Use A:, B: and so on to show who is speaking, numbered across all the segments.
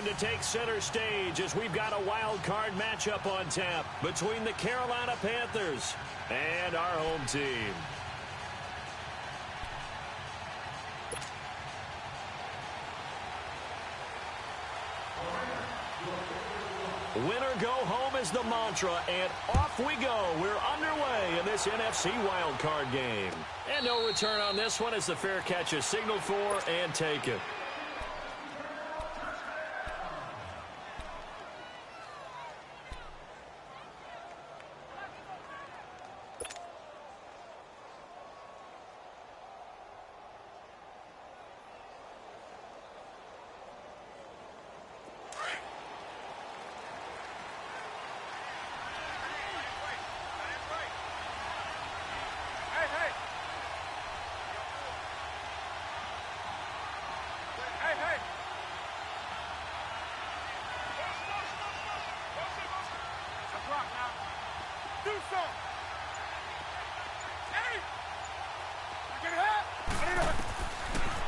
A: one to take center stage as we've got a wild card matchup on tap between the Carolina Panthers and our home team. Winner go home is the mantra, and off we go. We're underway in this NFC wildcard game. And no return on this one as the fair catch is signaled for and taken.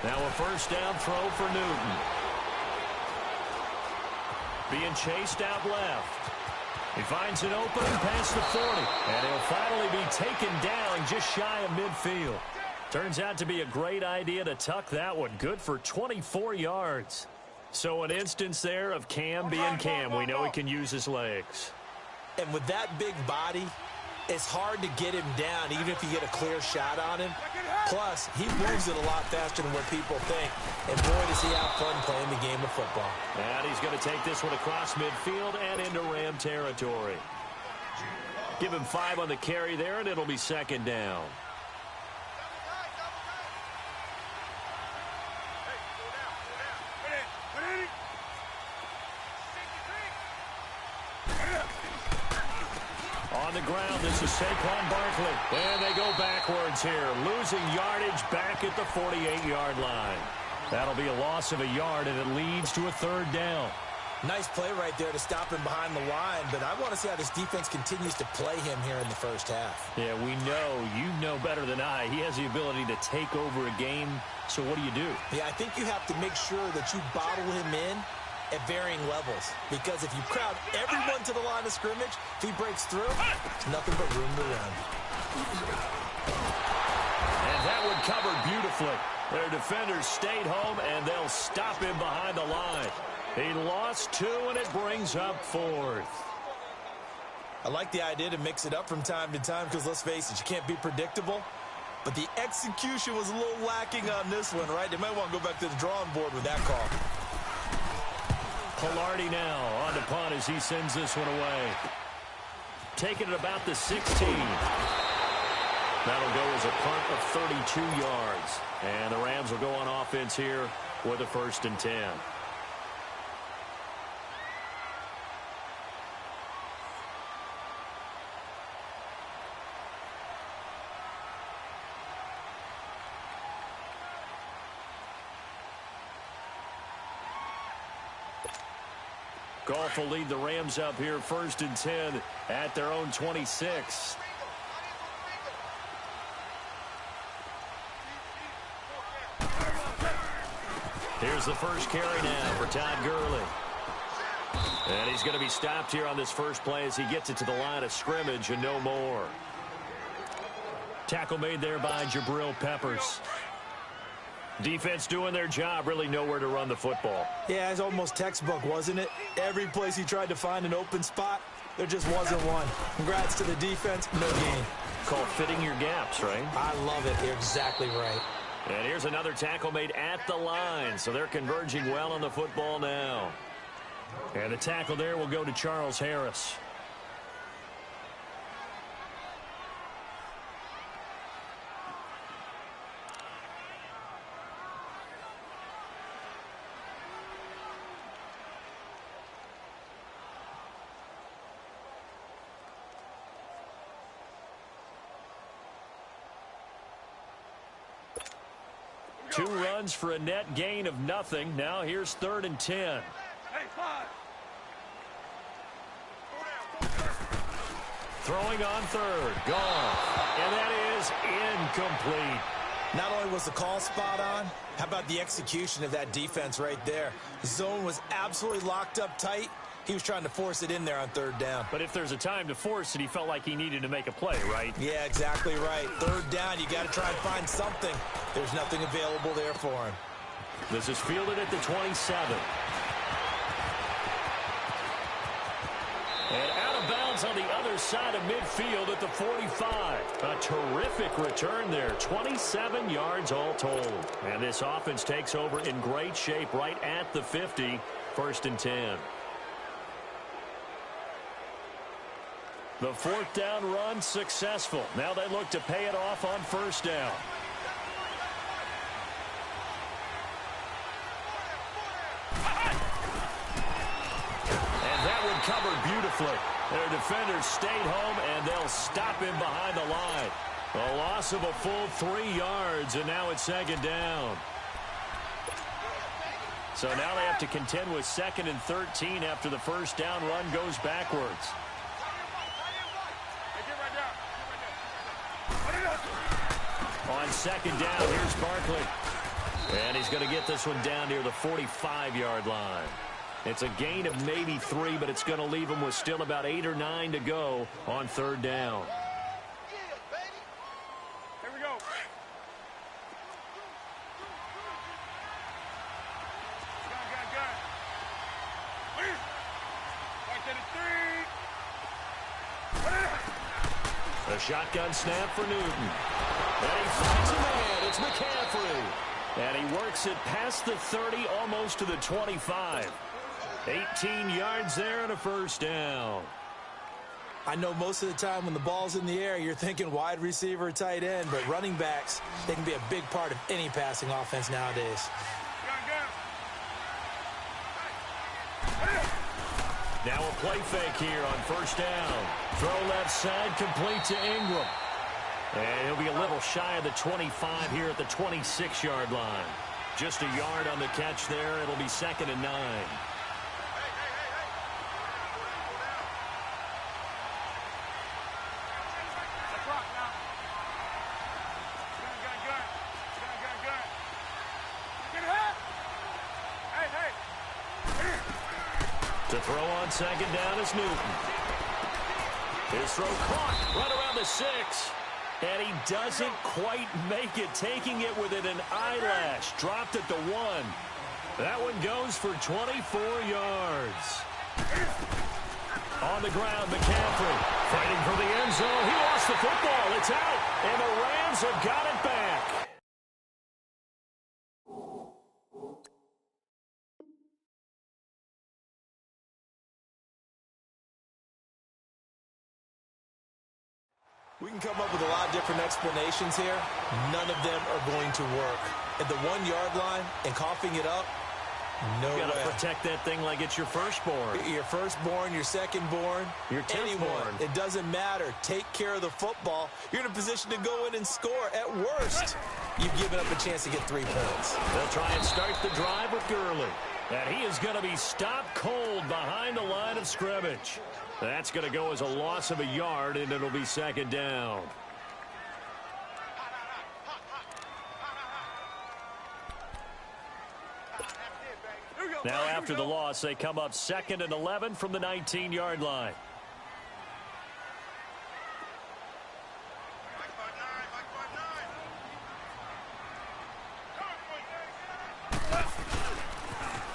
A: Now a first down throw for Newton. Being chased out left. He finds an opening past the 40. And he'll finally be taken down just shy of midfield. Turns out to be a great idea to tuck that one. Good for 24 yards. So an instance there of Cam being Cam. We know he can use his legs.
B: And with that big body, it's hard to get him down, even if you get a clear shot on him. Plus, he moves it a lot faster than what people think. And boy, does he have fun playing the game of football.
A: And he's going to take this one across midfield and into Ram territory. Give him 5 on the carry there, and it'll be second down. On the ground, this is Saquon Barkley. And they go backwards here, losing yardage back at the 48-yard line. That'll be a loss of a yard, and it leads to a third down.
B: Nice play right there to stop him behind the line, but I want to see how this defense continues to play him here in the first half.
A: Yeah, we know. You know better than I. He has the ability to take over a game, so what do?
B: Yeah, I think you have to make sure that you bottle him in at varying levels, because if you crowd everyone to the line of scrimmage, if he breaks through, there's nothing but room to run.
A: And that one covered beautifully. Their defenders stayed home, and they'll stop him behind the line. He lost 2, and it brings up 4th.
B: I like the idea to mix it up from time to time because, let's face it, you can't be predictable. But the execution was a little lacking on this one, right? They might want to go back to the drawing board with that call.
A: Pilardi now on to punt as he sends this one away. Taking it about the 16. That'll go as a punt of 32 yards. And the Rams will go on offense here with a 1st and 10. Goff will lead the Rams up here 1st and 10 at their own 26. Here's the first carry now for Todd Gurley. And he's going to be stopped here on this first play as he gets it to the line of scrimmage and no more. Tackle made there by Jabril Peppers. Defense doing their job, really nowhere to run the football.
B: Yeah, it's almost textbook, wasn't it? Every place he tried to find an open spot, there just wasn't one. Congrats to the defense, no gain.
A: Called fitting your gaps, right?
B: I love it. You're exactly right.
A: And here's another tackle made at the line, so they're converging well on the football now. And the tackle there will go to Charles Harris. Two runs for a net gain of nothing. Now here's 3rd and 10. Throwing on 3rd. Gone. And that is incomplete.
B: Not only was the call spot on, how about the execution of that defense right there? The zone was absolutely locked up tight. He was trying to force it in there on third down.
A: But if there's a time to force it, he felt like he needed to make a play, right?
B: Yeah, exactly right. Third down, you got to try and find something. There's nothing available there for him.
A: This is fielded at the 27. And out of bounds on the other side of midfield at the 45. A terrific return there. 27 yards all told. And this offense takes over in great shape right at the 50. 1st and 10. The 4th down run successful. Now they look to pay it off on 1st down. And that one covered beautifully. Their defenders stayed home, and they'll stop him behind the line. A loss of a full 3 yards, and now it's 2nd down. So now they have to contend with 2nd and 13 after the 1st down run goes backwards. On 2nd down, here's Barkley. And he's going to get this one down near the 45-yard line. It's a gain of maybe 3, but it's going to leave him with still about 8 or 9 to go on 3rd down.
C: Here we go.
A: A shotgun snap for Newton. And he finds a man. It's McCaffrey. And he works it past the 30, almost to the 25. 18 yards there and a 1st down.
B: I know most of the time when the ball's in the air, you're thinking wide receiver, tight end, but running backs, they can be a big part of any passing offense nowadays.
A: Now a play fake here on 1st down. Throw left side, complete to Ingram. And he'll be a little shy of the 25 here at the 26-yard line. Just a yard on the catch there. It'll be 2nd and 9. To throw on 2nd down is Newton. His throw caught right around the 6. And he doesn't quite make it, taking it within an eyelash. Dropped at the 1. That one goes for 24 yards. On the ground, McCaffrey fighting for the end zone. He lost the football. It's out. And the Rams have got it back.
B: We can come up with a lot of different explanations here. None of them are going to work. At the 1-yard line and coughing it up, no way.
A: You got to protect that thing like it's your firstborn.
B: Your firstborn, your secondborn,
A: your
B: anyone. It doesn't matter. Take care of the football. You're in a position to go in and score. At worst, you've given up a chance to get 3 points.
A: They'll try and start the drive with Gurley. And he is going to be stopped cold behind the line of scrimmage. That's going to go as a loss of a yard, and it'll be 2nd down. Now after the loss, they come up 2nd and 11 from the 19-yard line.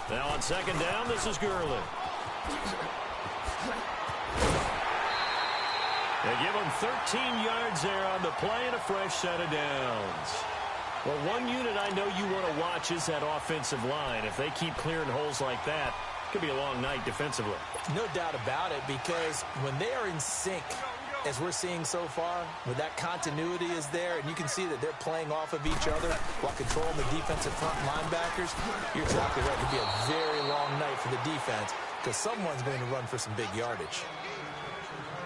A: Now on 2nd down, this is Gurley. They give him 13 yards there on the play and a fresh set of downs. Well, one unit I know you want to watch is that offensive line. If they keep clearing holes like that, it could be a long night defensively.
B: No doubt about it, because when they are in sync, as we're seeing so far, where that continuity is there, and you can see that they're playing off of each other while controlling the defensive front linebackers, you're exactly right. It could be a very long night for the defense because someone's going to run for some big yardage.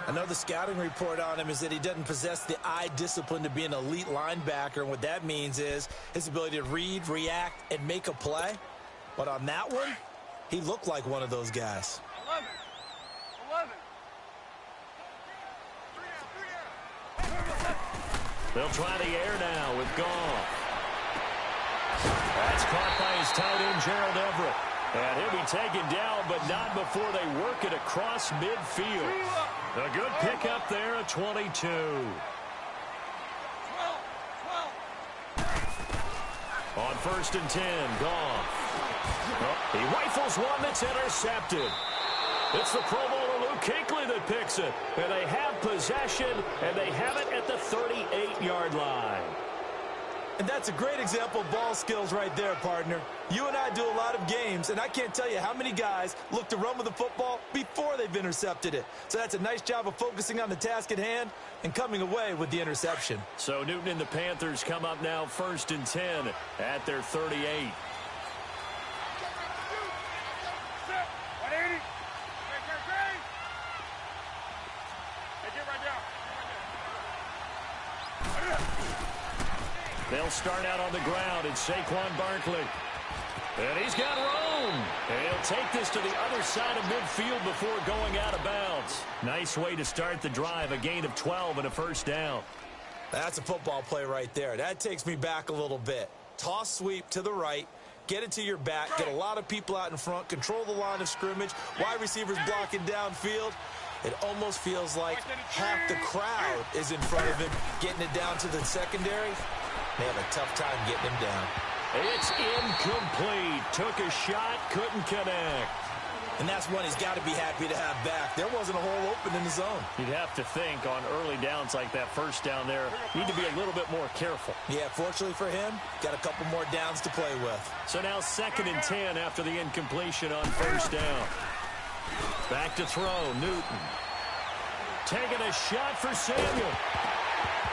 B: Another scouting report on him is that he doesn't possess the eye discipline to be an elite linebacker, and what that means is his ability to read, react, and make a play. But on that one, he looked like one of those guys.
C: 11.
A: They'll try the air now with Goff. That's caught by his tight end, Gerald Everett. And he'll be taken down, but not before they work it across midfield. A good pickup there at 22. On 1st and 10, Goff. Oh, he rifles one that's intercepted. It's the Pro Bowler Luke Kuechly that picks it. And they have possession, and they have it at the 38-yard line.
B: And that's a great example of ball skills right there, partner. You and I do a lot of games, and I can't tell you how many guys look to run with the football before they've intercepted it. So that's a nice job of focusing on the task at hand and coming away with the interception.
A: So Newton and the Panthers come up now 1st and 10 at their 38. They'll start out on the ground. It's Saquon Barkley. And he's got room. And he'll take this to the other side of midfield before going out of bounds. Nice way to start the drive. A gain of 12 and a 1st down.
B: That's a football play right there. That takes me back a little bit. Toss sweep to the right. Get it to your back. Get a lot of people out in front. Control the line of scrimmage. Wide receivers blocking downfield. It almost feels like half the crowd is in front of him, getting it down to the secondary. They have a tough time getting him down.
A: It's incomplete. Took a shot, couldn't connect.
B: And that's one he's got to be happy to have back. There wasn't a hole open in the zone.
A: You'd have to think on early downs like that 1st down there, need to be a little bit more careful.
B: Yeah, fortunately for him, got a couple more downs to play with.
A: So now 2nd and 10 after the incompletion on 1st down. Back to throw, Newton. Taking a shot for Samuel.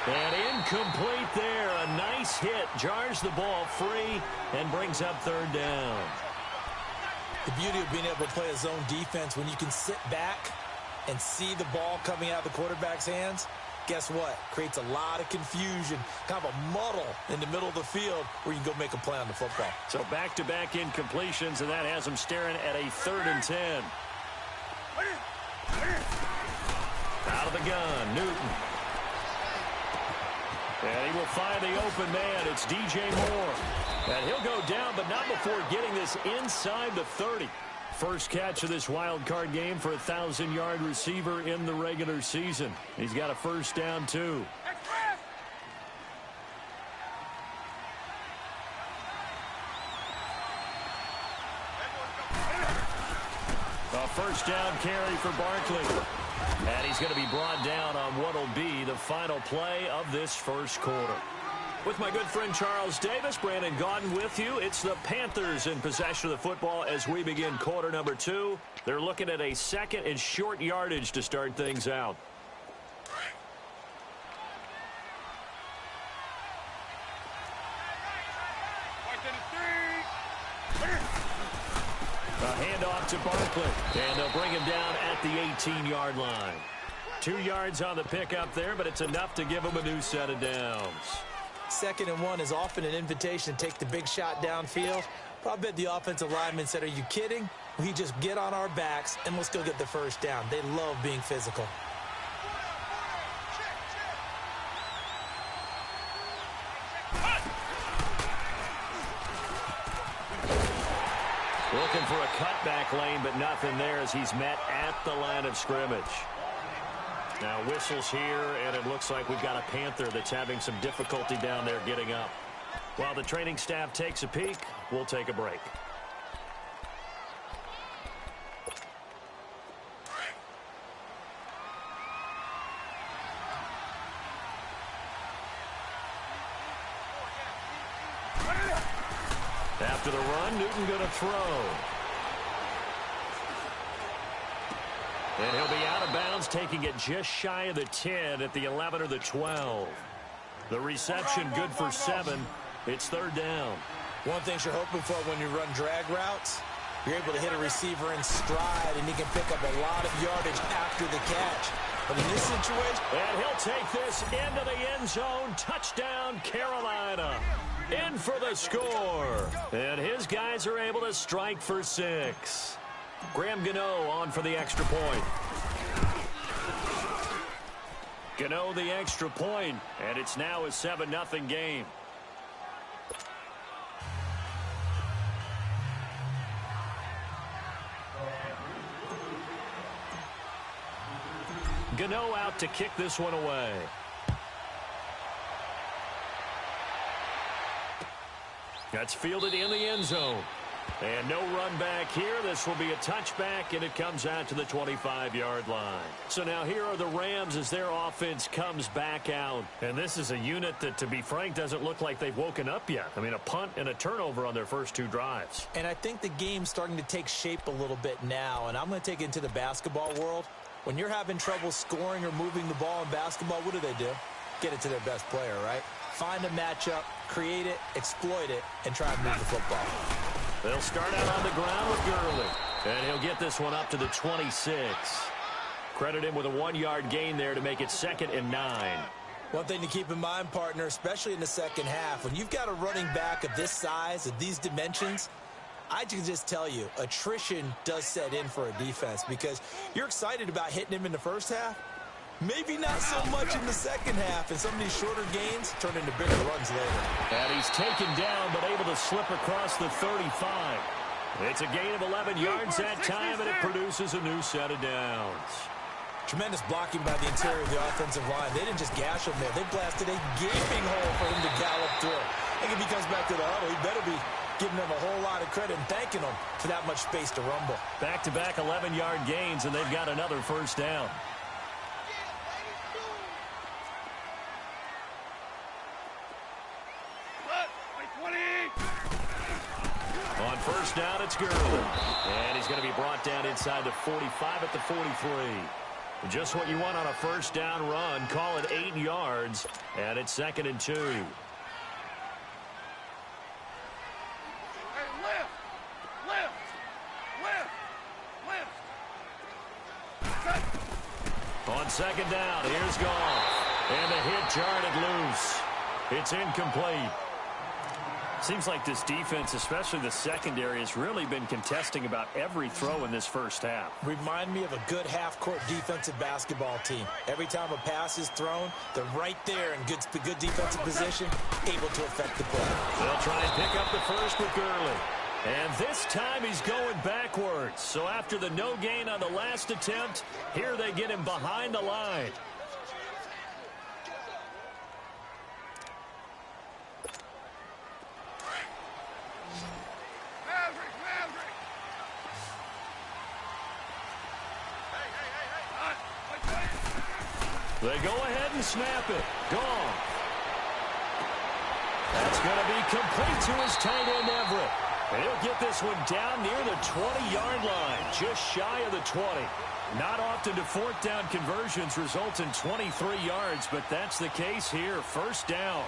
A: And incomplete there. A nice hit. Jars the ball free and brings up 3rd down.
B: The beauty of being able to play a zone defense when you can sit back and see the ball coming out of the quarterback's hands, guess what? Creates a lot of confusion, kind of a muddle in the middle of the field where you can go make a play on the football.
A: So back-to-back incompletions, and that has them staring at a 3rd and 10. Out of the gun, Newton. And he will find the open man. It's DJ Moore. And he'll go down, but not before getting this inside the 30. First catch of this wild card game for a 1,000-yard receiver in the regular season. He's got a 1st down, too. A 1st down carry for Barkley. And he's going to be brought down on what will be the final play of this 1st quarter. With my good friend Charles Davis, Brandon Gaudin with you. It's the Panthers in possession of the football as we begin quarter number 2. They're looking at a 2nd and short yardage to start things out. A handoff to Barkley, and they'll bring him down at the 18-yard line. 2 yards on the pickup there, but it's enough to give him a new set of downs.
B: 2nd and 1 is often an invitation to take the big shot downfield. But I bet the offensive lineman said, are you kidding? We just get on our backs, and we'll still get the 1st down. They love being physical.
A: Looking for a cutback lane, but nothing there as he's met at the line of scrimmage. Now whistles here, and it looks like we've got a Panther that's having some difficulty down there getting up. While the training staff takes a peek, we'll take a break. After the run, Newton going to throw. And he'll be out of bounds, taking it just shy of the 10 at the 11 or the 12. The reception good for 7. It's 3rd down.
B: One thing you're hoping for when you run drag routes, you're able to hit a receiver in stride, and he can pick up a lot of yardage after the catch. But in this situation...
A: And he'll take this into the end zone. Touchdown, Carolina. In for the score. And his guys are able to strike for 6. Graham Gano on for the extra point. Gano the extra point, and it's now a 7-0 game. Gano out to kick this one away. That's fielded in the end zone. And no run back here. This will be a touchback, and it comes out to the 25-yard line. So now here are the Rams as their offense comes back out. And this is a unit that, to be frank, doesn't look like they've woken up yet. I mean, a punt and a turnover on their first two drives.
B: And I think the game's starting to take shape a little bit now. And I'm going to take it into the basketball world. When you're having trouble scoring or moving the ball in basketball, what do? Get it to their best player, right? Find a matchup, create it, exploit it, and try and move the football.
A: They'll start out on the ground with Gurley. And he'll get this one up to the 26. Credit him with a 1-yard gain there to make it 2nd and 9.
B: One thing to keep in mind, partner, especially in the second half, when you've got a running back of this size, of these dimensions, I can just tell you, attrition does set in for a defense because you're excited about hitting him in the first half. Maybe not so much in the second half, and some of these shorter gains turn into bigger runs later.
A: And he's taken down, but able to slip across the 35. It's a gain of 11 yards that time, and it produces a new set of downs.
B: Tremendous blocking by the interior of the offensive line. They didn't just gash him there. They blasted a gaping hole for him to gallop through. I think if he comes back to the huddle, he better be giving them a whole lot of credit and thanking them for that much space to rumble.
A: Back-to-back 11-yard gains, and they've got another first down. On first down, it's Gurley. And he's going to be brought down inside the 45 at the 43. Just what you want on a first down run. Call it 8 yards. And it's 2nd and 2.
C: Hey, lift!
A: On second down, here's Goff. And the hit jarred it loose. It's incomplete. Seems like this defense, especially the secondary, has really been contesting about every throw in this first half.
B: Remind me of a good half-court defensive basketball team. Every time a pass is thrown, they're right there in good defensive position, able to affect the play.
A: They'll try and pick up the first with Gurley. And this time he's going backwards. So after the no gain on the last attempt, here they get him behind the line. They go ahead and snap it. Gone. That's going to be complete to his tight end, Everett. And he'll get this one down near the 20-yard line, just shy of the 20. Not often do fourth down conversions result in 23 yards, but that's the case here. First down.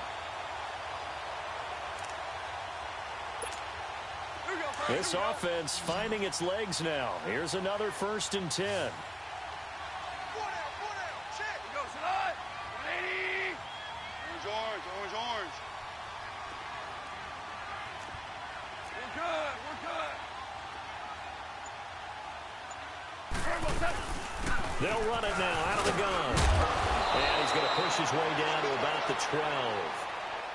A: This offense finding its legs now. Here's another 1st and 10. They'll run it now out of the gun. And he's going to push his way down to about the 12.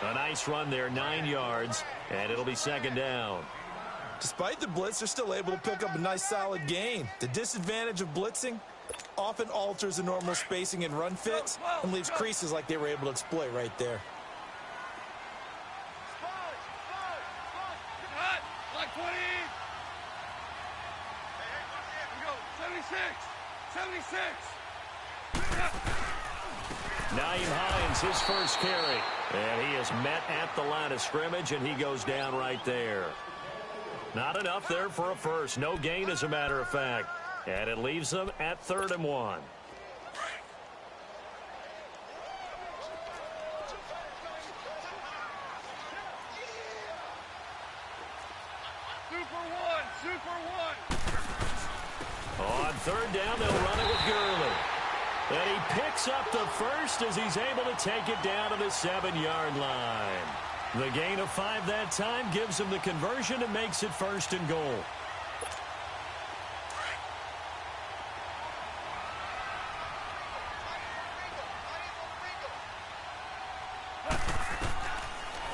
A: A nice run there, 9 yards, and it'll be 2nd down.
B: Despite the blitz, they're still able to pick up a nice solid gain. The disadvantage of blitzing often alters the normal spacing and run fits and leaves creases like they were able to exploit right there.
C: Like 20. 76.
A: Nyheim Hines, his first carry. And he is met at the line of scrimmage, and he goes down right there. Not enough there for a first. No gain, as a matter of fact. And it leaves them at 3rd and 1.
C: Super one.
A: On 3rd down, they'll run it with Gurley. And he picks up the first as he's able to take it down to the 7-yard line. The gain of 5 that time gives him the conversion and makes it 1st and goal.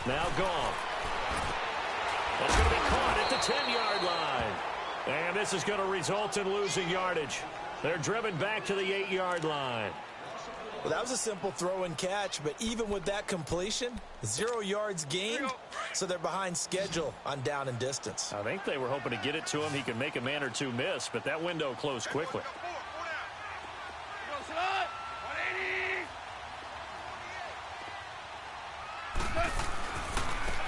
A: Now Goff. That's going to be caught at the 10-yard line. And this is going to result in losing yardage. They're driven back to the 8-yard line.
B: Well, that was a simple throw and catch, but even with that completion, 0 yards gained, so they're behind schedule on down and distance.
A: I think they were hoping to get it to him. He could make a man or two miss, but that window closed quickly.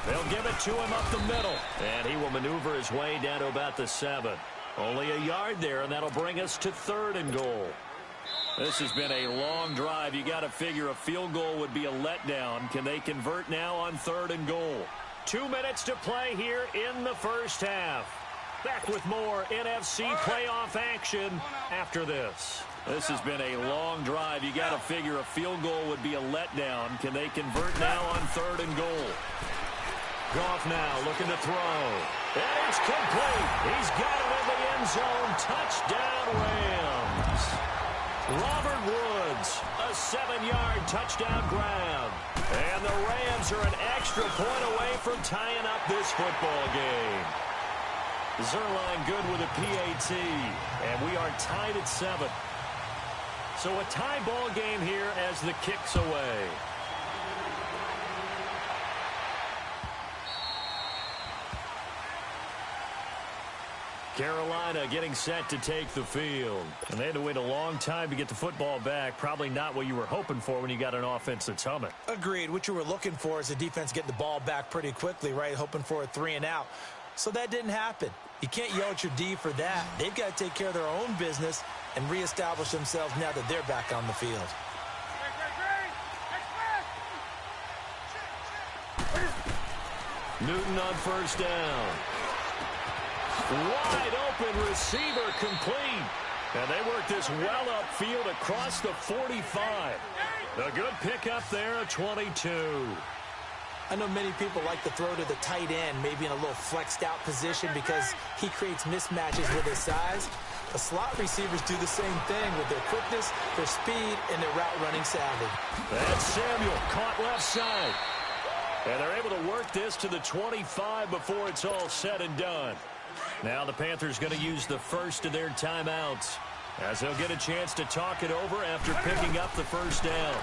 A: They'll give it to him up the middle, and he will maneuver his way down to about the 7. Only a yard there, and that'll bring us to 3rd and goal. This has been a long drive. You got to figure a field goal would be a letdown. Can they convert now on 3rd and goal? 2 minutes to play here in the first half. Back with more NFC playoff action after this. This has been a long drive. You got to figure a field goal would be a letdown. Can they convert now on 3rd and goal? Goff now looking to throw. And it's complete. He's got it in the end zone. Touchdown, Rams. Robert Woods, a 7-yard touchdown grab. And the Rams are an extra point away from tying up this football game. Zerline good with a PAT. And we are tied at 7. So a tie ball game here as the kick's away. Carolina getting set to take the field. And they had to wait a long time to get the football back. Probably not what you were hoping for when you got an offense that's humming.
B: Agreed. What you were looking for is the defense getting the ball back pretty quickly, right? Hoping for a 3 and out. So that didn't happen. You can't yell at your D for that. They've got to take care of their own business and reestablish themselves now that they're back on the field.
A: Newton on first down. Wide open receiver complete. And they work this well upfield across the 45. A good pickup there at 22.
B: I know many people like to throw to the tight end, maybe in a little flexed out position because he creates mismatches with his size. The slot receivers do the same thing with their quickness, their speed, and their route running savvy.
A: That's Samuel caught left side. And they're able to work this to the 25 before it's all said and done. Now the Panthers going to use the first of their timeouts as they'll get a chance to talk it over after picking up the first down.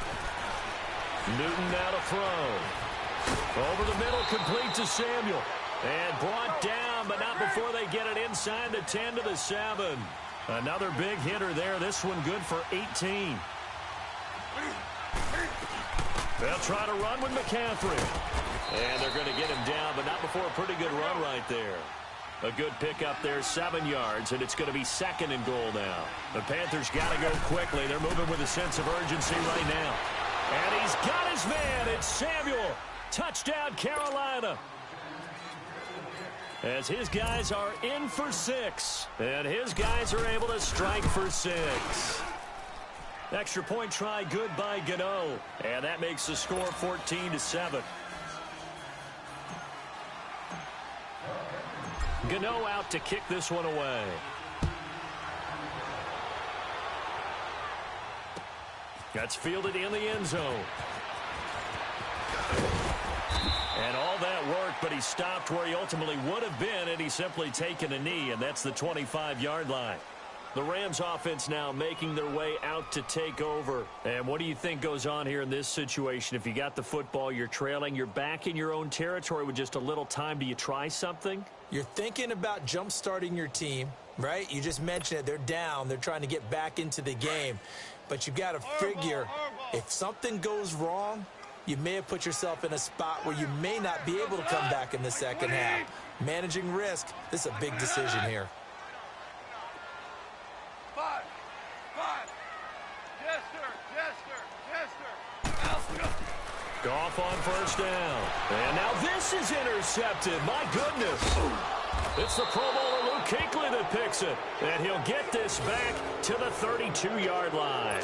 A: Newton now to throw. Over the middle, complete to Samuel. And brought down, but not before they get it inside the 10 to the 7. Another big hitter there. This one good for 18. They'll try to run with McCaffrey. And they're going to get him down, but not before a pretty good run right there. A good pickup there, 7 yards, and it's going to be 2nd and goal now. The Panthers got to go quickly. They're moving with a sense of urgency right now. And he's got his man. It's Samuel. Touchdown, Carolina. As his guys are in for 6. And his guys are able to strike for 6. Extra point try good by Gano. And that makes the score 14-7. Gano out to kick this one away. That's fielded in the end zone. And all that worked, but he stopped where he ultimately would have been, and he's simply taken a knee, and that's the 25-yard line. The Rams offense now making their way out to take over. And what do you think goes on here in this situation? If you got the football, you're trailing, you're back in your own territory with just a little time. Do you try something?
B: You're thinking about jump-starting your team, right? You just mentioned it. They're down. They're trying to get back into the game. But you got to figure if something goes wrong, you may have put yourself in a spot where you may not be able to come back in the second half. Managing risk, this is a big decision here.
A: Goff on first down. And now this is intercepted. My goodness. It's the Pro Bowler Luke Kuechly that picks it. And he'll get this back to the 32-yard line.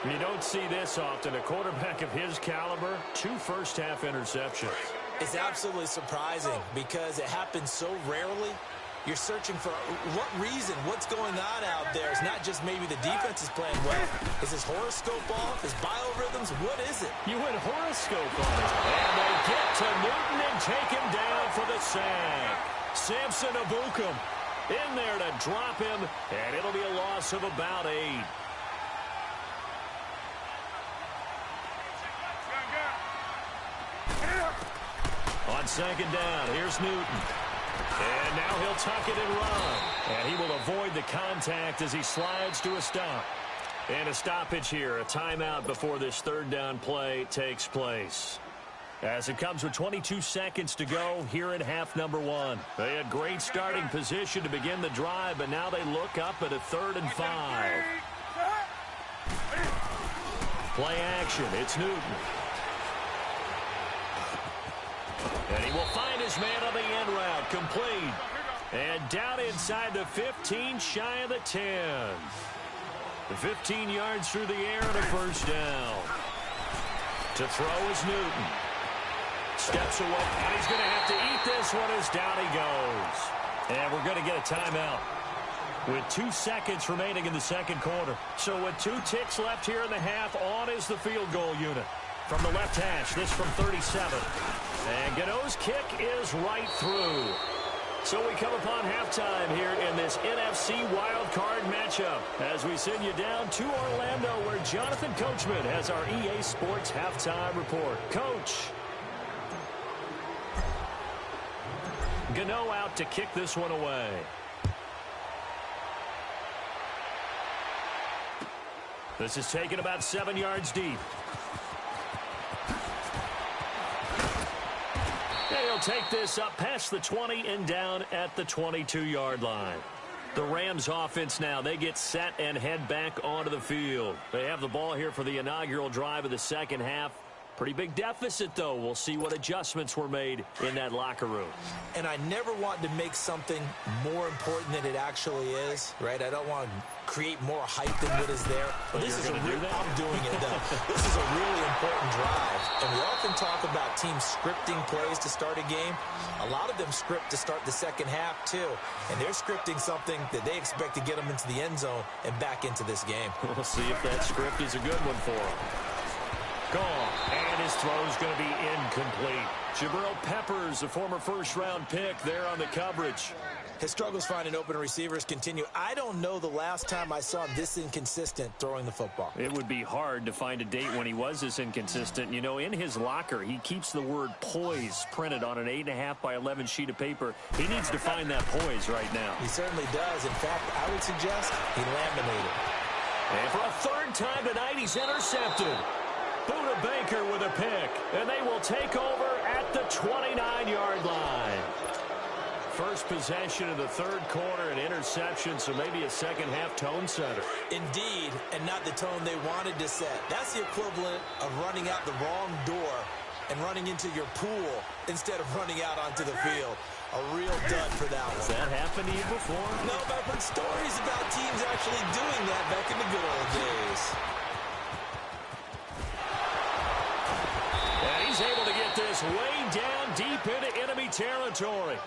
A: You don't see this often. A quarterback of his caliber, 2 first-half interceptions.
B: It's absolutely surprising because it happens so rarely. You're searching for what reason, what's going on out there. It's not just maybe the defense is playing well. Is his horoscope off? His biorhythms? What is it?
A: You went horoscope on it. And they get to Newton and take him down for the sack. Samson Ebukam In there to drop him, and it'll be a loss of about 8. On second down, here's Newton. And now he'll tuck it and run. And he will avoid the contact as he slides to a stop. And a stoppage here, a timeout before this third down play takes place. As it comes with 22 seconds to go here in half number 1. They had great starting position to begin the drive, but now they look up at a 3rd and 5. Play action, it's Newton. And he will find his man on the end route, complete. And down inside the 15, shy of the 10. The 15 yards through the air and a first down. To throw is Newton. Steps away, and he's going to have to eat this one as down he goes. And we're going to get a timeout with 2 seconds remaining in the second quarter. So with 2 ticks left here in the half, on is the field goal unit. From the left hash, this from 37. And Gano's kick is right through. So we come upon halftime here in this NFC wildcard matchup as we send you down to Orlando where Jonathan Coachman has our EA Sports halftime report. Coach. Gano out to kick this one away. This is taken about 7 yards deep. He'll take this up past the 20 and down at the 22-yard line. The Rams offense now, they get set and head back onto the field. They have the ball here for the inaugural drive of the second half. Pretty big deficit, though. We'll see what adjustments were made in that locker room.
B: And I never want to make something more important than it actually is, right? I don't want to create more hype than what is there. But this is I'm doing it, though. This is a really important drive. And we often talk about teams scripting plays to start a game. A lot of them script to start the second half, too. And they're scripting something that they expect to get them into the end zone and back into this game.
A: We'll see if that script is a good one for them. Gone, and his throw's going to be incomplete. Jabril Peppers, a former first-round pick, there on the coverage.
B: His struggles finding open receivers continue. I don't know the last time I saw him this inconsistent throwing the football.
A: It would be hard to find a date when he was this inconsistent. You know, in his locker, he keeps the word poise printed on an 8.5 by 11 sheet of paper. He needs to find that poise right now.
B: He certainly does. In fact, I would suggest he laminated.
A: And for a third time tonight, he's intercepted. Buda Baker with a pick, and they will take over at the 29-yard line. First possession of the third quarter, an interception, so maybe a second-half tone setter.
B: Indeed, and not the tone they wanted to set. That's the equivalent of running out the wrong door and running into your pool instead of running out onto the field. A real dud for that one.
A: Has that happened to you before?
B: No, but I've heard stories about teams actually doing that back in the good old days.
A: He's able to get this way down deep into enemy territory.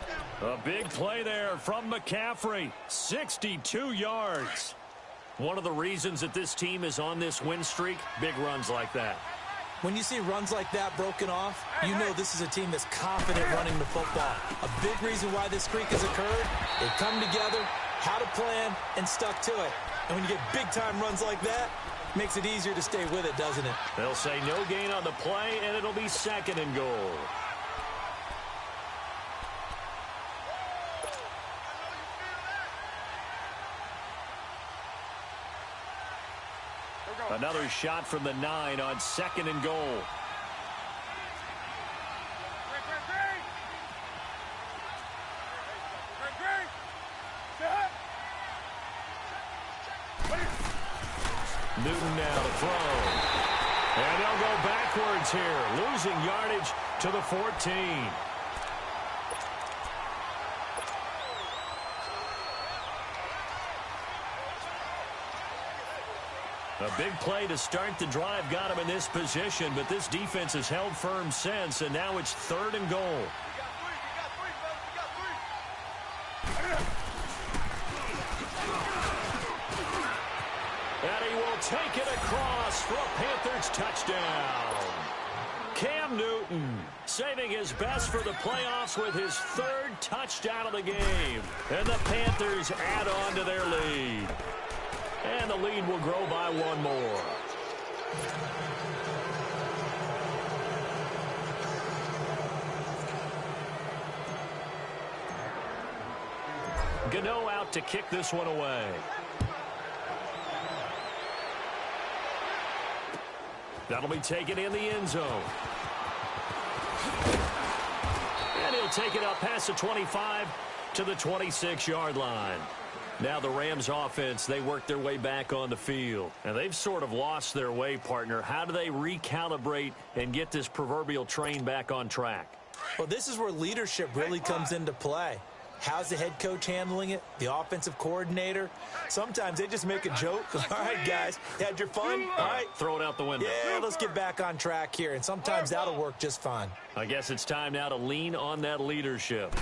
A: A big play there from McCaffrey. 62 yards. One of the reasons that this team is on this win streak, big runs like that.
B: When you see runs like that broken off, you know this is a team that's confident running the football. A big reason why this streak has occurred, they've come together, had a plan, and stuck to it. And when you get big-time runs like that, makes it easier to stay with it, doesn't it?
A: They'll say no gain on the play, and it'll be second and goal. Another shot from the 9 on second and goal. Newton now to throw. And they'll go backwards here, losing yardage to the 14. A big play to start the drive got him in this position, but this defense has held firm since, and now it's third and goal. And he will take it across for a Panthers touchdown. Cam Newton, saving his best for the playoffs with his third touchdown of the game. And the Panthers add on to their lead. And the lead will grow by one more. Gano out to kick this one away. That'll be taken in the end zone. And he'll take it up past the 25 to the 26-yard line. Now the Rams offense, they work their way back on the field. And they've sort of lost their way, partner. How do they recalibrate and get this proverbial train back on track?
B: Well, this is where leadership really comes into play. How's the head coach handling it? The offensive coordinator? Sometimes they just make a joke. All right, guys, you had your fun? All right.
A: Throw it out the window.
B: Yeah, let's get back on track here. And sometimes that'll work just fine.
A: I guess it's time now to lean on that leadership.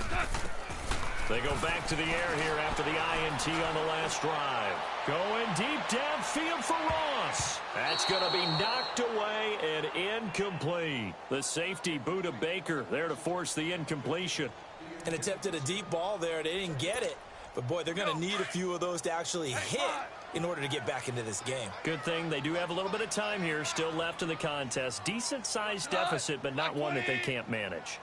A: They go back to the air here after the INT on the last drive. Going deep downfield for Ross. That's going to be knocked away and incomplete. The safety, Buda Baker, there to force the incompletion.
B: And attempted a deep ball there. They didn't get it. But, boy, they're going to need a few of those to actually hit in order to get back into this game.
A: Good thing they do have a little bit of time here still left in the contest. Decent-sized deficit, but not one that they can't manage.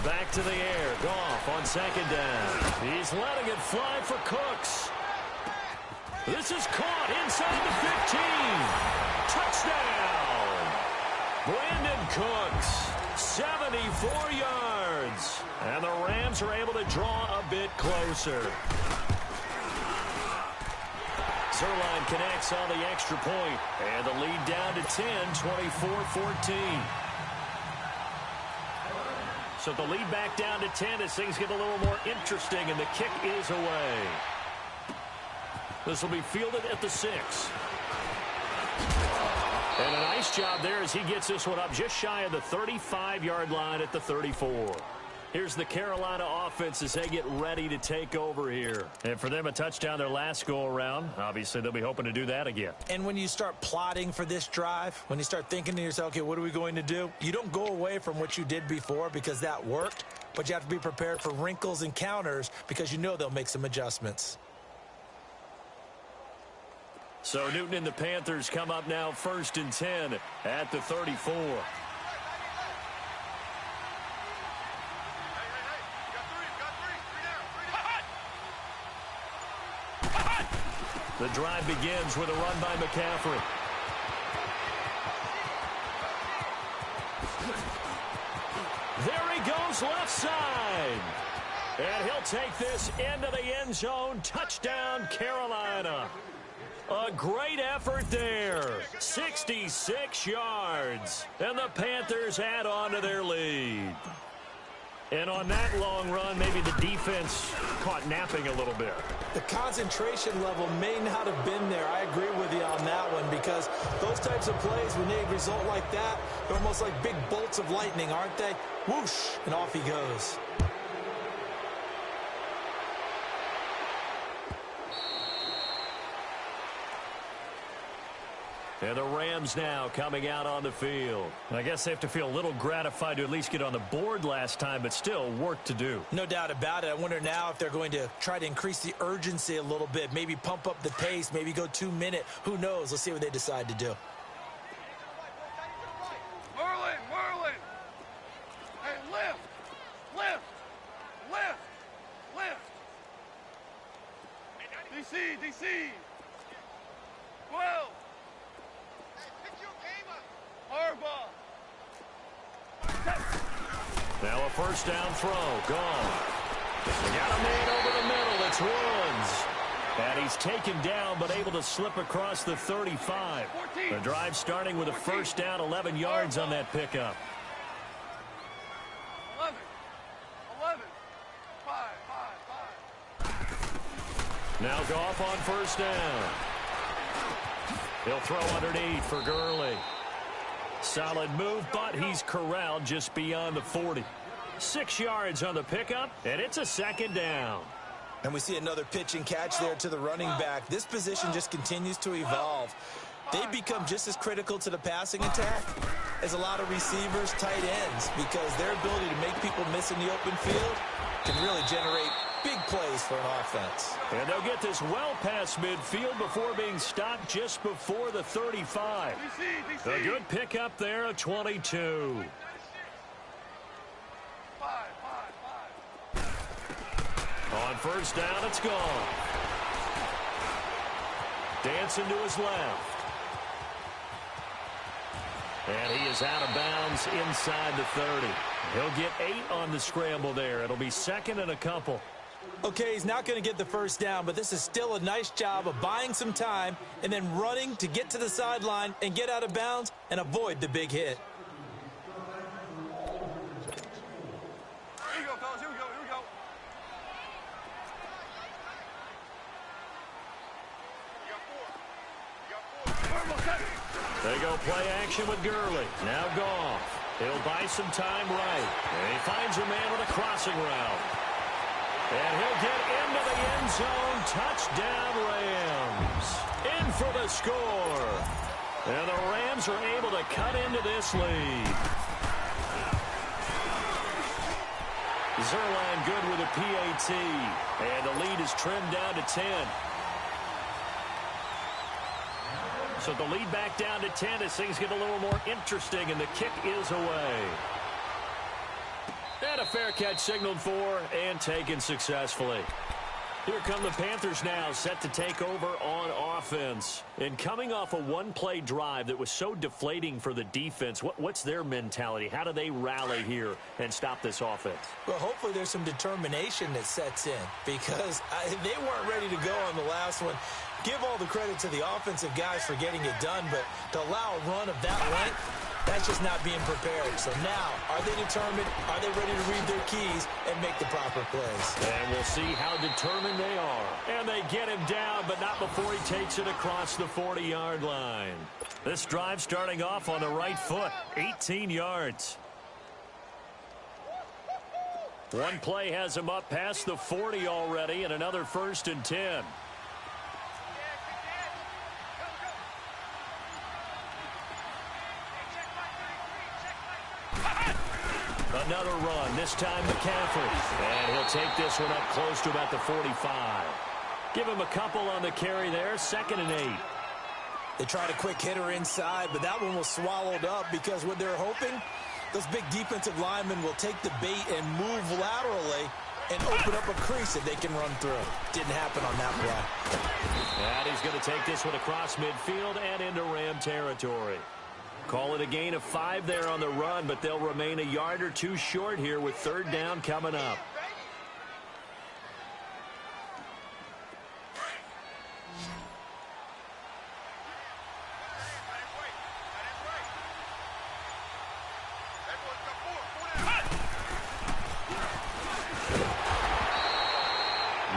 A: Back to the air. Goff on second down. He's letting it fly for Cooks. This is caught inside the 15. Touchdown. Brandon Cooks. 74 yards. And the Rams are able to draw a bit closer. Zerline connects on the extra point. And the lead down to 10, 24-14. So the lead back down to 10 as things get a little more interesting, and the kick is away. This will be fielded at the 6. And a nice job there as he gets this one up just shy of the 35-yard line at the 34. Here's the Carolina offense as they get ready to take over here. And for them, a touchdown their last go-around. Obviously, they'll be hoping to do that again.
B: And when you start plotting for this drive, when you start thinking to yourself, okay, what are we going to do? You don't go away from what you did before because that worked, but you have to be prepared for wrinkles and counters because you know they'll make some adjustments.
A: So Newton and the Panthers come up now 1st and 10 at the 34. The drive begins with a run by McCaffrey. There he goes left side. And he'll take this into the end zone. Touchdown, Carolina. A great effort there. 66 yards. And the Panthers add on to their lead. And on that long run, maybe the defense caught napping a little bit.
B: The concentration level may not have been there. I agree with you on that one because those types of plays, when they result like that, they're almost like big bolts of lightning, aren't they? Whoosh, and off he goes.
A: And the Rams now coming out on the field. I guess they have to feel a little gratified to at least get on the board last time, but still work to do.
B: No doubt about it. I wonder now if they're going to try to increase the urgency a little bit, maybe pump up the pace, maybe go 2-minute. Who knows? Let's see what they decide to do.
C: Merlin! Hey, lift! 12!
A: Now a first down throw. Gone. They got a man over the middle. It's Woods. And he's taken down but able to slip across the 35. The drive starting with a first down, 11 yards on that pickup.
C: 11. 5.
A: Now Goff on first down. He'll throw underneath for Gurley. Solid move, but he's corralled just beyond the 40. 6 yards on the pickup, and it's a second down.
B: And we see another pitch and catch there to the running back. This position just continues to evolve. they become just as critical to the passing attack as a lot of receivers, tight ends, because their ability to make people miss in the open field can really generate big plays for an offense.
A: And they'll get this well past midfield before being stopped just before the 35. A good pickup there, a 22. On first down, it's gone. Dancing to his left. And he is out of bounds inside the 30. He'll get 8 on the scramble there. It'll be second and a couple.
B: Okay, he's not going to get the first down, but this is still a nice job of buying some time and then running to get to the sideline and get out of bounds and avoid the big hit.
C: Here we go, fellas. Here we go. Here we go. You got 4.
A: They go play action with Gurley. Now Goff. He'll buy some time right. And he finds a man with a crossing route. And he'll get into the end zone. Touchdown, Rams. In for the score. And the Rams are able to cut into this lead. Zerline good with a PAT. And the lead is trimmed down to 10. So the lead back down to 10 as things get a little more interesting, and the kick is away. And a fair catch signaled for and taken successfully. Here come the Panthers now, set to take over on offense. And coming off a one-play drive that was so deflating for the defense, what's their mentality? How do they rally here and stop this offense?
B: Well, hopefully there's some determination that sets in, because they weren't ready to go on the last one. Give all the credit to the offensive guys for getting it done, but to allow a run of that length, that's just not being prepared. So now, are they determined? Are they ready to read their keys and make the proper plays?
A: And we'll see how determined they are. And they get him down, but not before he takes it across the 40-yard line. This drive starting off on the right foot, 18 yards. One play has him up past the 40 already, and another 1st and 10. Another run, this time McCaffrey. And he'll take this one up close to about the 45. Give him a couple on the carry there, 2nd and 8.
B: They tried a quick hitter inside, but that one was swallowed up because what they're hoping, those big defensive linemen will take the bait and move laterally and open up a crease that they can run through. Didn't happen on that play.
A: And he's going to take this one across midfield and into Ram territory. Call it a gain of 5 there on the run, but they'll remain a yard or two short here with 3rd down coming up.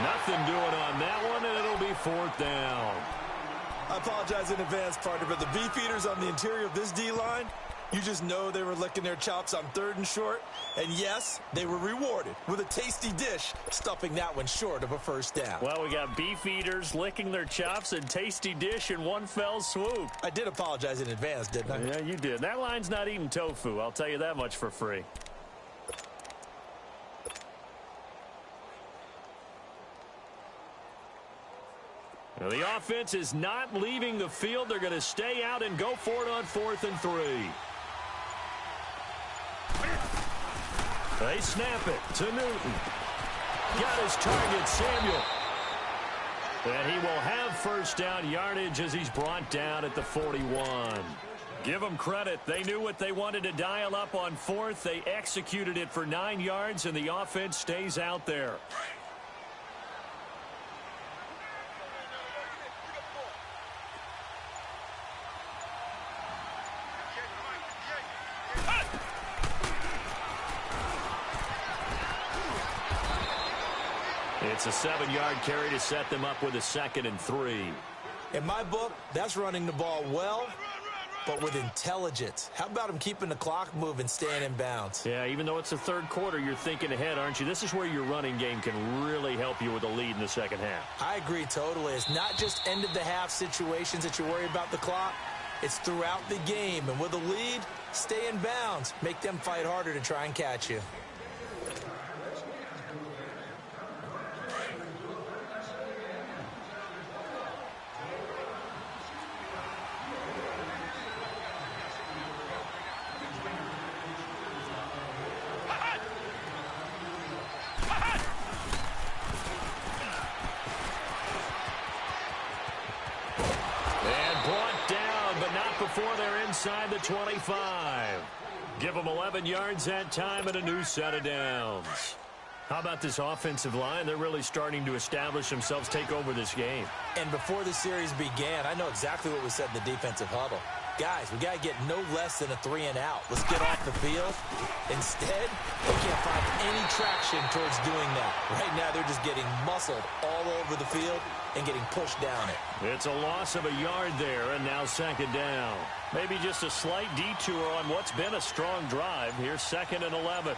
A: Nothing doing on that one, and it'll be 4th down.
B: I apologize in advance, partner, but the beefeaters on the interior of this D-line, you just know they were licking their chops on 3rd and short. And yes, they were rewarded with a tasty dish, stuffing that one short of a 1st down.
A: Well, we got beefeaters licking their chops and tasty dish in one fell swoop.
B: I did apologize in advance, didn't I?
A: Yeah, you did. That line's not eating tofu, I'll tell you that much for free. Now, the offense is not leaving the field. They're going to stay out and go for it on 4th and 3. They snap it to Newton. Got his target, Samuel. And he will have 1st down yardage as he's brought down at the 41. Give them credit. They knew what they wanted to dial up on 4th. They executed it for 9 yards, and the offense stays out there. It's a 7-yard carry to set them up with a 2nd and 3.
B: In my book, that's running the ball well but with intelligence. How about him keeping the clock moving, staying in bounds?
A: Yeah, even though it's the third quarter, you're thinking ahead, aren't you? This is where your running game can really help you with a lead in the second half.
B: I agree totally. It's not just end-of-the-half situations that you worry about the clock. It's throughout the game. And with a lead, stay in bounds. Make them fight harder to try and catch you.
A: Before they're inside the 25. Give them 11 yards that time and a new set of downs. How about this offensive line? They're really starting to establish themselves, take over this game.
B: And before the series began, I know exactly what we said in the defensive huddle. Guys, we got to get no less than a 3-and-out. Let's get off the field. Instead, they can't find any traction towards doing that. Right now, they're just getting muscled all over the field and getting pushed down it.
A: It's a loss of a yard there, and now second down. Maybe just a slight detour on what's been a strong drive. Here's 2nd and 11.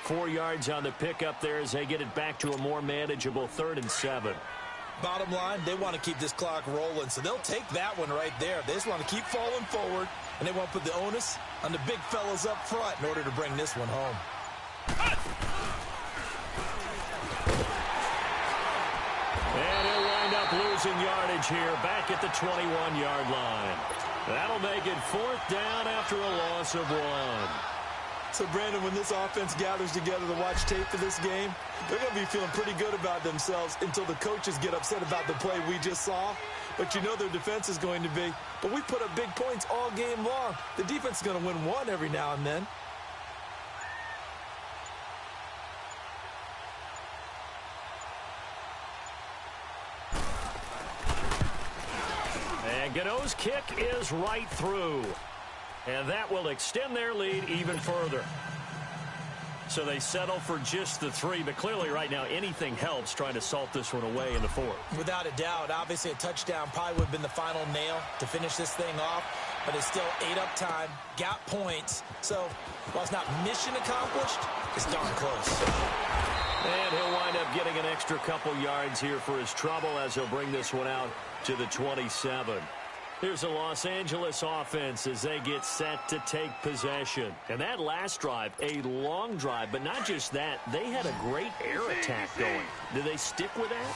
A: 4 yards on the pickup there as they get it back to a more manageable 3rd and 7.
B: Bottom line, they want to keep this clock rolling, so they'll take that one right there. They just want to keep falling forward, and they want to put the onus on the big fellas up front in order to bring this one home.
A: And he'll wind up losing yardage here back at the 21-yard line. That'll make it 4th down after a loss of 1.
B: So, Brandon, when this offense gathers together to watch tape for this game, they're going to be feeling pretty good about themselves until the coaches get upset about the play we just saw. But you know their defense is going to be. But we put up big points all game long. The defense is going to win one every now and then.
A: And Gano's kick is right through. And that will extend their lead even further. So they settle for just the 3, but clearly right now anything helps trying to salt this one away in the 4th.
B: Without a doubt, obviously a touchdown probably would have been the final nail to finish this thing off, but it's still ate up time, got points. So while it's not mission accomplished, it's darn close.
A: And he'll wind up getting an extra couple yards here for his trouble as he'll bring this one out to the 27. Here's a Los Angeles offense as they get set to take possession. And that last drive, a long drive, but not just that. They had a great air attack going. Do they stick with that?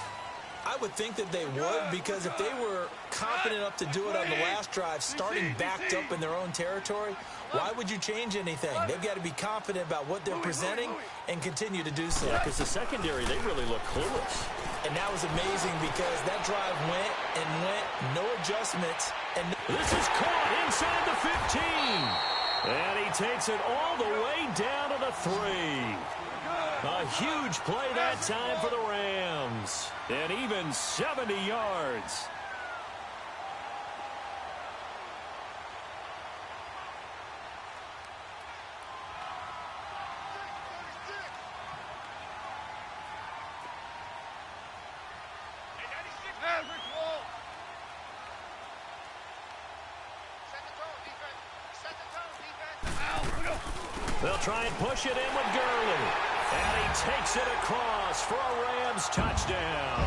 B: I would think that they would, because if they were confident enough to do it on the last drive, starting backed up in their own territory, why would you change anything? They've got to be confident about what they're presenting and continue to do so.
A: Yeah, because the secondary, they really look clueless.
B: And that was amazing because that drive went and went, no adjustments. And
A: this is caught inside the 15. And he takes it all the way down to the 3. A huge play that time for the Rams. And even 70 yards. They'll try and push it in with Gurley. And he takes it across for a Rams touchdown.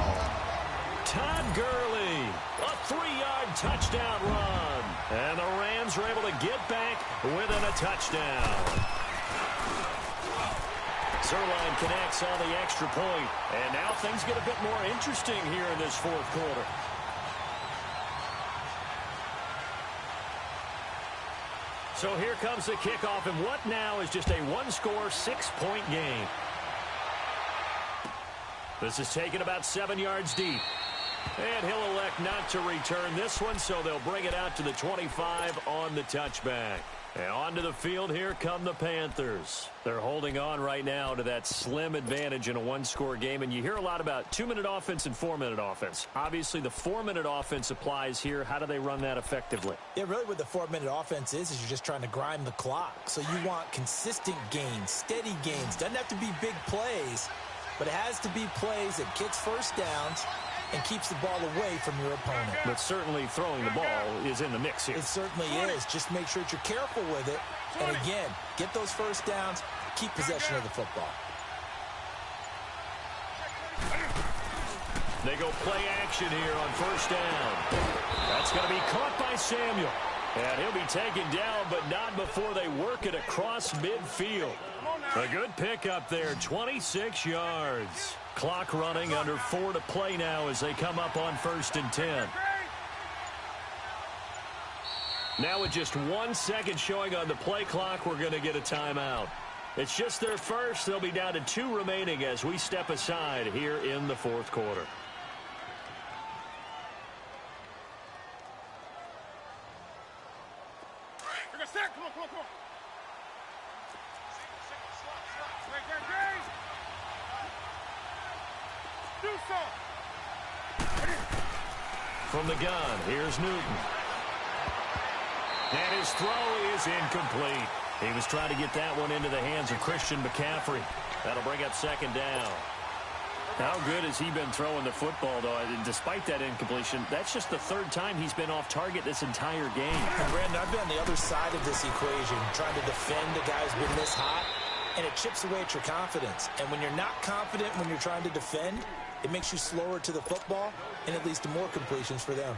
A: Todd Gurley, a 3-yard touchdown run. And the Rams are able to get back within a touchdown. Zerline connects on the extra point. And now things get a bit more interesting here in this 4th quarter. So here comes the kickoff, and what now is just a one-score, 6-point game. This is taken about 7 yards deep. And he'll elect not to return this one, so they'll bring it out to the 25 on the touchback. And onto the field, here come the Panthers. They're holding on right now to that slim advantage in a one-score game. And you hear a lot about 2-minute offense and 4-minute offense. Obviously, the 4-minute offense applies here. How do they run that effectively?
B: Yeah, really what the 4-minute offense is you're just trying to grind the clock. So you want consistent gains, steady gains. Doesn't have to be big plays, but it has to be plays that gets first downs and keeps the ball away from your opponent.
A: But certainly throwing the ball is in the mix here.
B: It certainly is. Just make sure that you're careful with it. And again, get those first downs, keep possession of the football.
A: They go play action here on first down. That's going to be caught by Samuel. And he'll be taken down, but not before they work it across midfield. A good pickup there, 26 yards. Clock running, under 4 to play now as they come up on 1st and 10. Now with just 1 second showing on the play clock, we're going to get a timeout. It's just their first. They'll be down to 2 remaining as we step aside here in the 4th quarter.
C: Come on, come on, come on.
A: From the gun, here's Newton. And his throw is incomplete. He was trying to get that one into the hands of Christian McCaffrey. That'll bring up 2nd down. How good has he been throwing the football, though? And despite that incompletion, that's just the 3rd time he's been off target this entire game.
B: And Brandon, I've been on the other side of this equation, trying to defend a guy who's been this hot, and it chips away at your confidence. And when you're not confident when you're trying to defend, it makes you slower to the football, and it leads to more completions for them.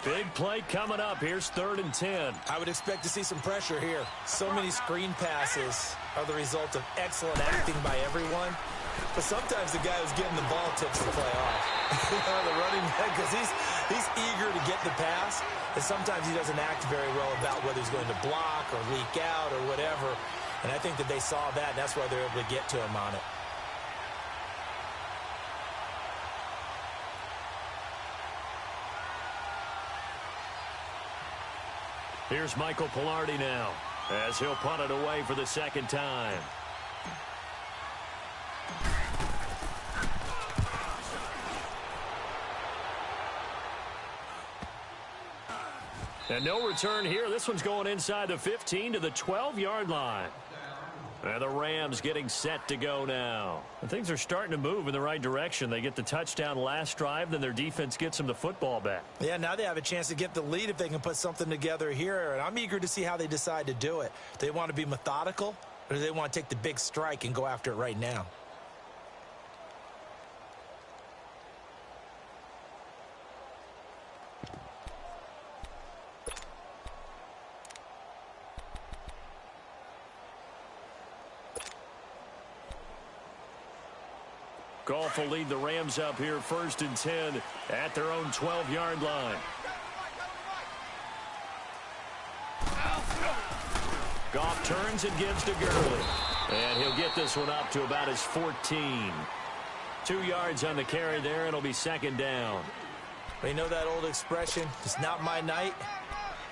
A: Big play coming up. Here's 3rd and 10.
B: I would expect to see some pressure here. So many screen passes are the result of excellent acting by everyone. But sometimes the guy who's getting the ball tips the play off. The running back, because he's eager to get the pass, and sometimes he doesn't act very well about whether he's going to block or leak out or whatever. And I think that they saw that, and that's why they're able to get to him on it.
A: Here's Michael Pilardi now as he'll punt it away for the 2nd time. And no return here. This one's going inside the 15 to the 12-yard line. And the Rams getting set to go now. And things are starting to move in the right direction. They get the touchdown last drive, then their defense gets them the football back.
B: Yeah, now they have a chance to get the lead if they can put something together here. And I'm eager to see how they decide to do it. Do they want to be methodical, or do they want to take the big strike and go after it right now?
A: Goff will lead the Rams up here 1st and 10 at their own 12-yard line. Goff turns and gives to Gurley. And he'll get this one up to about his 14. 2 yards on the carry there. It'll be 2nd down.
B: Well, you know that old expression, it's not my night.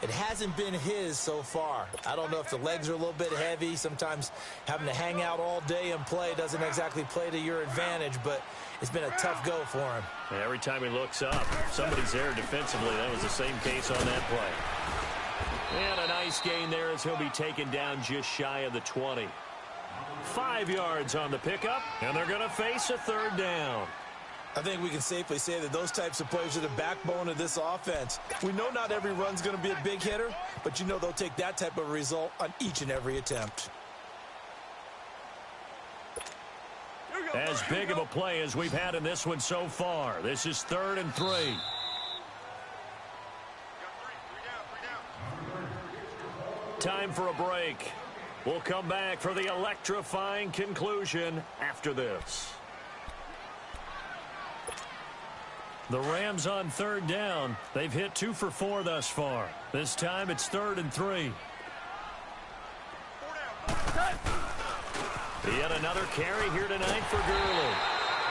B: It hasn't been his so far. I don't know if the legs are a little bit heavy. Sometimes having to hang out all day and play doesn't exactly play to your advantage, but it's been a tough go for him.
A: And every time he looks up, somebody's there defensively. That was the same case on that play. And a nice gain there as he'll be taken down just shy of the 20. 5 yards on the pickup, and they're going to face a 3rd down.
B: I think we can safely say that those types of plays are the backbone of this offense. We know not every run's going to be a big hitter, but you know they'll take that type of result on each and every attempt.
A: As big of a play as we've had in this one so far. This is 3rd and 3. Time for a break. We'll come back for the electrifying conclusion after this. The Rams on 3rd down. They've hit 2 for 4 thus far. This time it's 3rd and 3. Yet another carry here tonight for Gurley.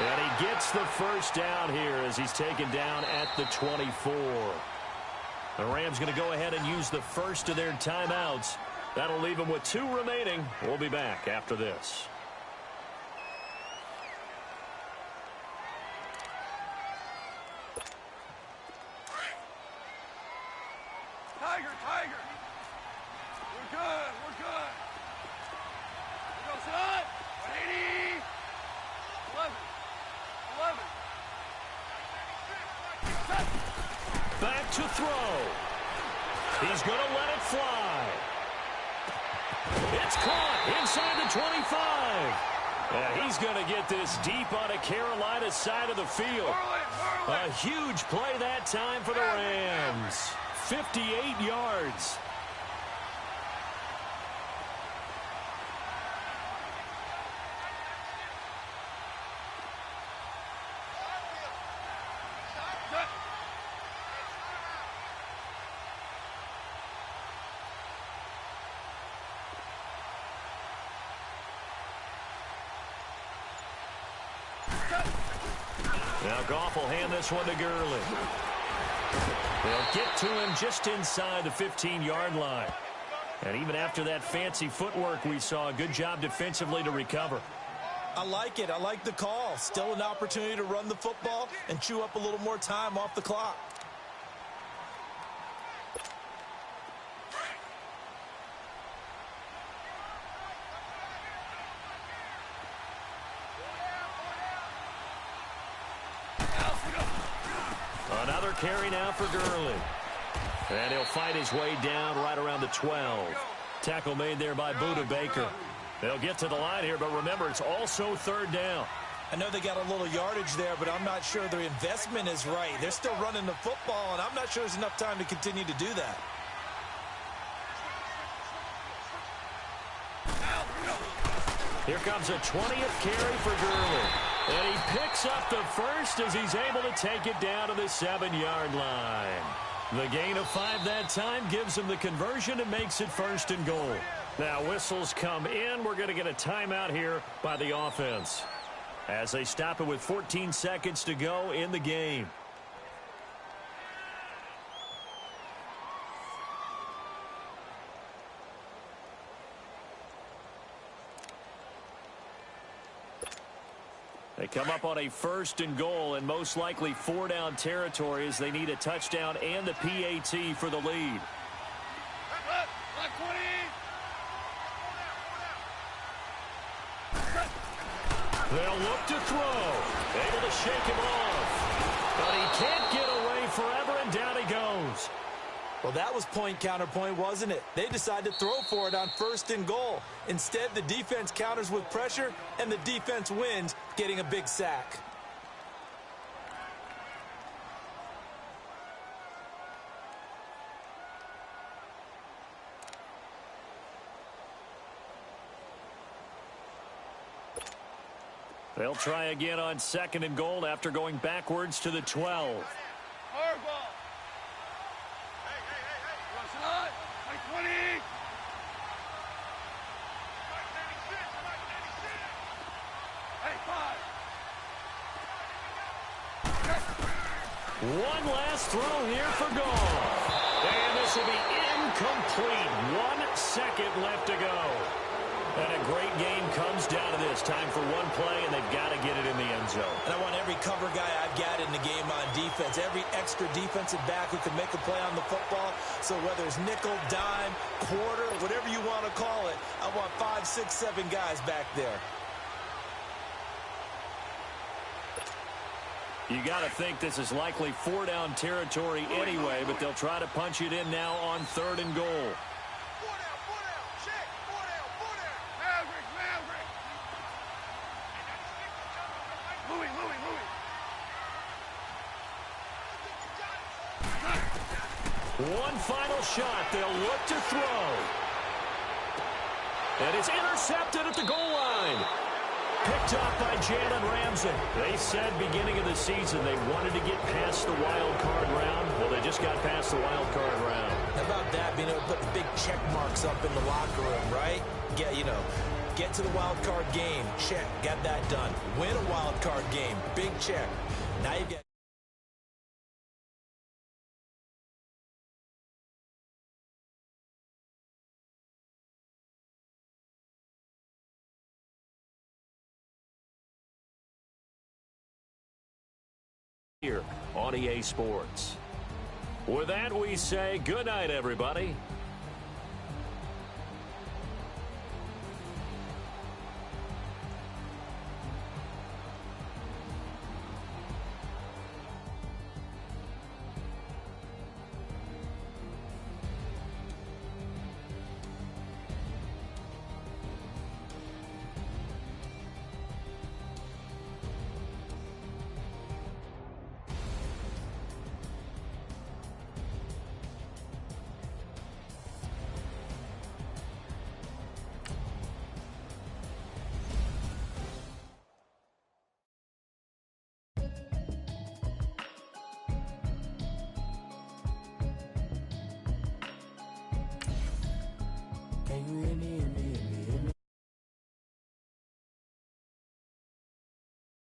A: And he gets the first down here as he's taken down at the 24. The Rams going to go ahead and use the first of their timeouts. That'll leave them with 2 remaining. We'll be back after this.
C: Tiger, Tiger. We're good, we're good. We go, son. 180. 11. 11.
A: Back to throw. He's going to let it fly. It's caught inside the 25. Yeah, he's going to get this deep on a Carolina side of the field. A huge play that time for the Rams. 58 yards. Now Goff will hand this one to Gurley. They'll get to him just inside the 15-yard line. And even after that fancy footwork we saw, a good job defensively to recover.
B: I like it. I like the call. Still an opportunity to run the football and chew up a little more time off the clock.
A: Another carry now for Gurley. And he'll fight his way down right around the 12. Tackle made there by Budda Baker. They'll get to the line here, but remember, it's also 3rd down.
B: I know they got a little yardage there, but I'm not sure their investment is right. They're still running the football, and I'm not sure there's enough time to continue to do that.
A: Here comes a 20th carry for Gurley. And he picks up the first as he's able to take it down to the 7-yard line. The gain of 5 that time gives him the conversion and makes it 1st and goal. Now whistles come in. We're going to get a timeout here by the offense as they stop it with 14 seconds to go in the game. They come up on a 1st and goal and most likely 4-down territory as they need a touchdown and the PAT for the lead. They'll look to throw. Able to shake him off. But he can't get away forever, and down he goes.
B: Well, that was point counterpoint, wasn't it? They decided to throw for it on 1st and goal. Instead, the defense counters with pressure, and the defense wins, getting a big sack.
A: They'll try again on 2nd and goal after going backwards to the 12. One last throw here for Goff. And this will be incomplete. 1 second left to go. And a great game comes down to this. Time for one play, and they've got to get it in the end zone.
B: And I want every cover guy I've got in the game on defense, every extra defensive back who can make a play on the football. So whether it's nickel, dime, quarter, whatever you want to call it, I want 5, 6, 7 guys back there.
A: You got to think this is likely 4-down territory anyway, but they'll try to punch it in now on 3rd and goal. One final shot. They'll look to throw. And it's intercepted at the goal line. Picked up by Jalen Ramsey. They said beginning of the season they wanted to get past the wild card round. Well, they just got past the wild card round.
B: How about that, being able to put the big check marks up in the locker room, right? Get Get to the wild card game. Check. Got that done. Win a wild card game. Big check. Now you get
A: here on EA Sports. With that, we say good night, everybody.
B: Can you hear me?